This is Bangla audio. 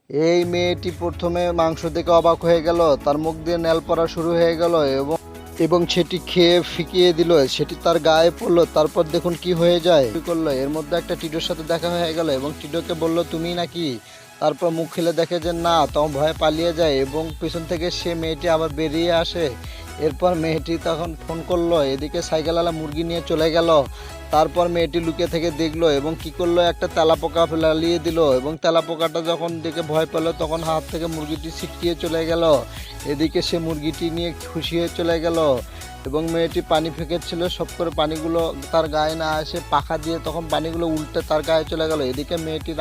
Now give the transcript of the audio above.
এই মেয়েটি প্রথমে মাংস দেখে অবাক হয়ে গেল, তার মুখ দিয়ে নেল পড়া শুরু হয়ে গেল এবং এবং সেটি খেয়ে ফিকিয়ে দিল, সেটি তার গায়ে পড়লো। তারপর দেখুন কি হয়ে যায়, কি করলো, এর মধ্যে একটা টিটোর সাথে দেখা হয়ে গেল এবং টিটোকে বলল তুমি নাকি। তারপর মুখ খুলে দেখে যে না, তখন ভয়ে পালিয়ে যায় এবং পিছন থেকে সে মেয়েটি আবার বেরিয়ে আসে। এরপর মেয়েটি তখন ফোন করলো, এদিকে সাইকেলওয়ালা মুরগি নিয়ে চলে গেল। তারপর মেয়েটি লুকিয়ে থেকে দেখলো এবং কি করলো, একটা তেলাপোকা ফেলালিয়ে দিল এবং তেলাপোকাটা যখন দেখে ভয় পেল তখন হাত থেকে মুরগিটি ছিটকিয়ে চলে গেল। এদিকে সে মুরগিটি নিয়ে খুশি হয়ে চলে গেল এবং মেয়েটি পানি ফেঁকেছিল, সব করে পানিগুলো তার গায়ে না আসে পাখা দিয়ে তখন পানিগুলো উল্টে তার গায়ে চলে গেল। এদিকে মেয়েটি